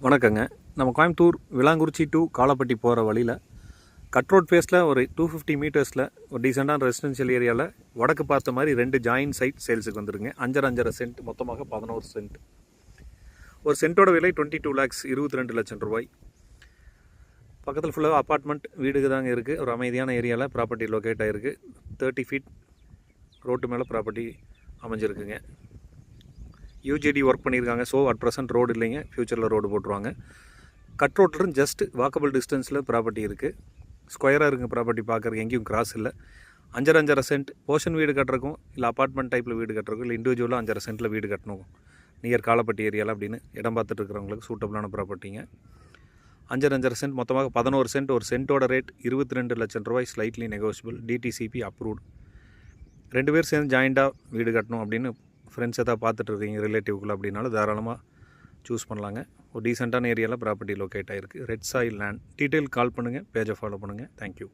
வணக்கங்க. நம்ம கோயம்புத்தூர் விளாங்குறிச்சி டு காலப்பட்டி போகிற வழியில் கட் ரோட் ஃபேஸில் ஒரு 250 மீட்டர்ஸில் ஒரு டீசெண்டான ரெசிடென்ஷியல் ஏரியாவில் வடக்கு பார்த்த மாதிரி 2 ஜாயின்ட் சைட் சேல்ஸுக்கு வந்துருங்க. 5.5 சென்ட், மொத்தமாக 11 சென்ட். ஒரு சென்ட்டோட விலை 22 lakhs, 22 லட்சம் ரூபாய். பக்கத்தில் ஃபுல்லாக அப்பார்ட்மெண்ட் வீடுக்கு தாங்க இருக்குது. ஒரு அமைதியான ஏரியாவில் ப்ராப்பர்ட்டி லொக்கேட் ஆகிருக்கு. 30 feet ரோட்டு மேலே ப்ராப்பர்ட்டி அமைஞ்சிருக்குங்க. யூஜிடி ஒர்க் பண்ணியிருக்காங்க. ஸோ அட் ப்ரெசென்ட் ரோடு இல்லைங்க, ஃப்யூச்சரில் ரோடு போட்டுருவாங்க. கட் ரோட்லேருந்து ஜஸ்ட் வாக்கபிள் டிஸ்டன்ஸில் ப்ராப்பர்ட்டி இருக்குது. ஸ்கொயராக இருக்குங்க ப்ராப்பர்ட்டி, பார்க்குறதுக்கு எங்கேயும் கிராஸ் இல்லை. 5.5 சென்ட் போர்ஷன் வீடு கட்டுறக்கும், இல்லை அப்பார்ட்மெண்ட் டைப்பில் வீடு கட்டுறக்கும், இல்லை இண்டிவிஜுவலாக 5.5 சென்ட்டில் வீடு கட்டணும் நியர் காலப்பட்டி ஏரியாவில் அப்படின்னு இடம் பார்த்துட்டு இருக்கிறவங்களுக்கு சூட்டபுளான ப்ராப்பர்ட்டிங்க. 5.5 சென்ட், மொத்தமாக 11 சென்ட். ஒரு சென்ட்டோட ரேட் 22 லட்சம் ரூபாய், ஸ்லைட்லி நெகோஷியபிள், டிடிசிபி அப்ரூவ்டு. 2 பேர் சேர்ந்து ஜாயிண்டாக வீடு கட்டணும் அப்படின்னு ஃப்ரெண்ட்ஸ் எதாவது பார்த்துட்டு இருக்கீங்க ரிலேட்டிவ்க்குள்ள அப்படின்னாலும் தாராளமாக சூஸ் பண்ணலாங்க. ஒரு டீசெண்டான ஏரியாவில் ப்ராப்பர்ட்டி லொக்கேட் ஆகிருக்கு. Red soil land. டீட்டெயில் கால் பண்ணுங்கள், பேஜை ஃபாலோ பண்ணுங்கள். தேங்க்யூ.